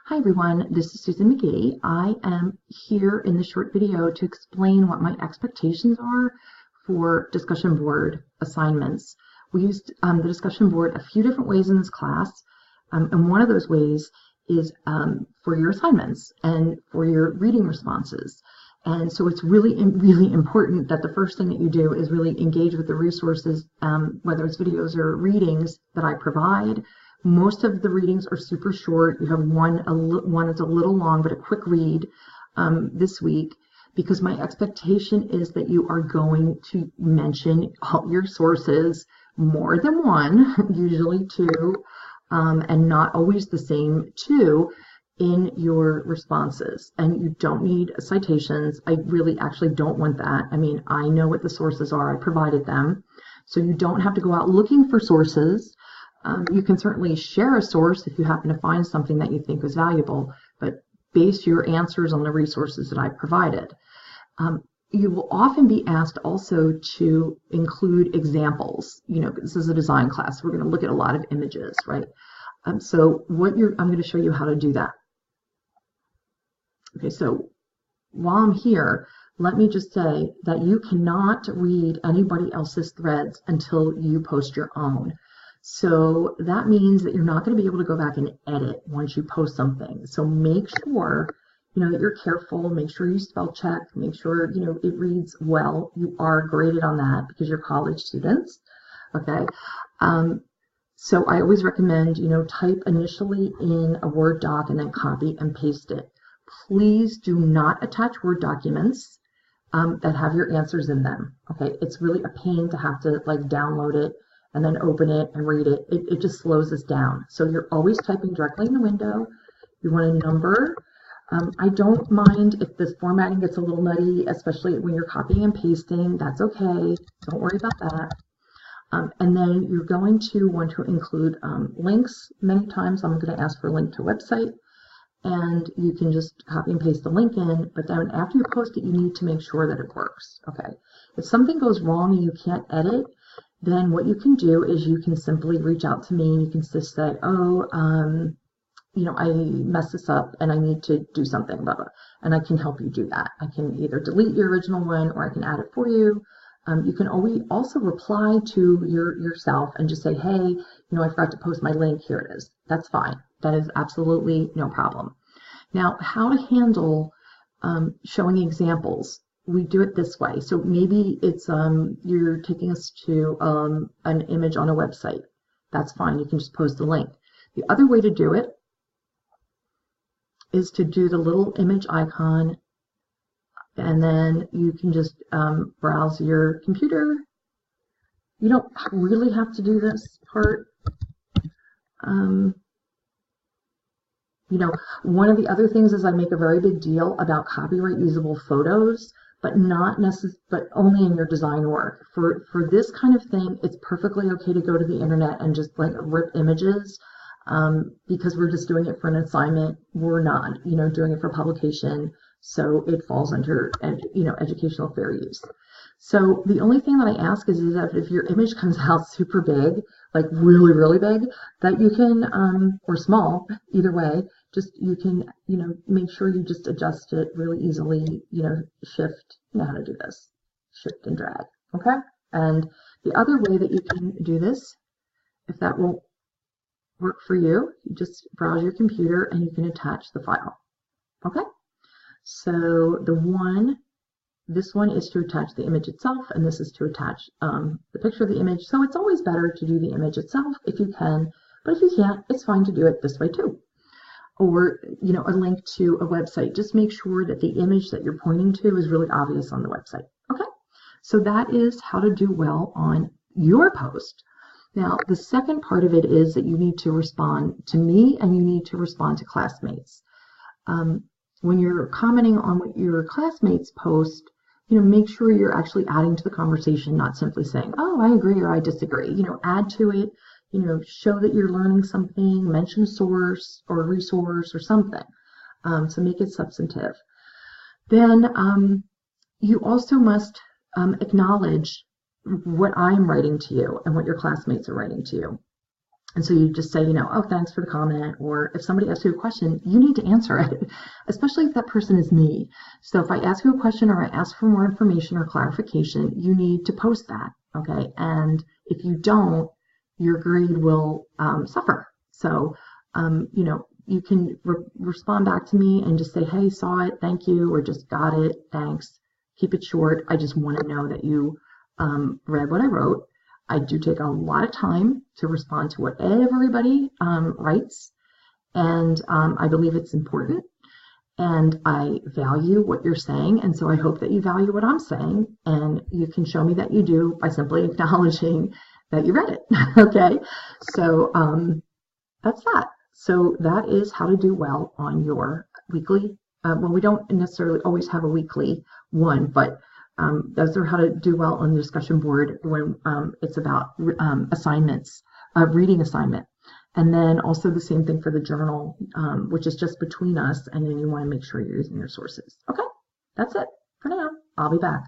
Hi everyone, this is Susan McGee. I am here in this short video to explain what my expectations are for discussion board assignments. We used the discussion board a few different ways in this class, and one of those ways is for your assignments and for your reading responses. And so it's really important that the first thing that you do is really engage with the resources, whether it's videos or readings that I provide. Most of the readings are super short. You have one that's a little long, but a quick read this week, because my expectation is that you are going to mention all your sources, more than one, usually two, and not always the same two, in your responses. And you don't need citations. I really actually don't want that. I mean, I know what the sources are. I provided them. So you don't have to go out looking for sources. You can certainly share a source if you happen to find something that you think is valuable, but base your answers on the resources that I provided. You will often be asked also to include examples. You know, this is a design class. We're going to look at a lot of images, right? I'm going to show you how to do that. Okay, so while I'm here, let me just say that you cannot read anybody else's threads until you post your own. So that means that you're not going to be able to go back and edit once you post something. So make sure, that you're careful, make sure you spell check, make sure, it reads well. You are graded on that because you're college students, okay? So I always recommend, type initially in a Word doc and then copy and paste it. Please do not attach Word documents that have your answers in them, okay? It's really a pain to have to download it and then open it and read it. It just slows us down. So you're always typing directly in the window. You want a number. I don't mind if this formatting gets a little nutty, especially when you're copying and pasting. That's okay. Don't worry about that. And then you're going to want to include links. Many times I'm going to ask for a link to a website, and you can just copy and paste the link in, but then after you post it, you need to make sure that it works. Okay. If something goes wrong and you can't edit, then what you can do is you can simply reach out to me and you can just say, I messed this up and I need to do something, blah, blah, and I can help you do that. I can either delete your original one or I can add it for you. You can always also reply to yourself and just say, hey, I forgot to post my link, here it is. That's fine. That is absolutely no problem. Now, how to handle showing examples. We do it this way. So maybe it's you're taking us to an image on a website. That's fine. You can just post the link. The other way to do it is to do the little image icon, and then you can just browse your computer. You don't really have to do this part. One of the other things is I make a very big deal about copyright usable photos, but but only in your design work. For this kind of thing, it's perfectly okay to go to the internet and just rip images, because we're just doing it for an assignment. We're not, doing it for publication, so it falls under, educational fair use. So the only thing that I ask is that if your image comes out super big, really, really big, that you can, or small, either way, you can, make sure you just adjust it really easily, shift, you know how to do this, shift and drag, okay? And the other way that you can do this, if that won't work for you, you just browse your computer and you can attach the file, okay? So this one is to attach the image itself, and this is to attach the picture of the image. So it's always better to do the image itself if you can, but if you can't, it's fine to do it this way too. Or, a link to a website. Just make sure that the image that you're pointing to is really obvious on the website. Okay, so that is how to do well on your post. Now, the second part of it is that you need to respond to me and you need to respond to classmates. When you're commenting on what your classmates post, make sure you're actually adding to the conversation, not simply saying, oh, I agree or I disagree. Add to it, show that you're learning something, mention a source or a resource or something. So make it substantive. Then you also must acknowledge what I'm writing to you and what your classmates are writing to you. And so you just say, oh, thanks for the comment. Or if somebody asks you a question, you need to answer it, especially if that person is me. So if I ask you a question or I ask for more information or clarification, you need to post that, okay? And if you don't, your grade will suffer. So, you can respond back to me and just say, hey, saw it, thank you, or just got it, thanks. Keep it short. I just want to know that you read what I wrote. I do take a lot of time to respond to what everybody writes, and I believe it's important, and I value what you're saying, and so I hope that you value what I'm saying, and you can show me that you do by simply acknowledging that you read it, okay? So that's that. So that is how to do well on your weekly. Well, we don't necessarily always have a weekly one, but those are how to do well on the discussion board when it's about assignments, reading assignment. And then also the same thing for the journal, which is just between us, and then you want to make sure you're using your sources. Okay, that's it for now. I'll be back.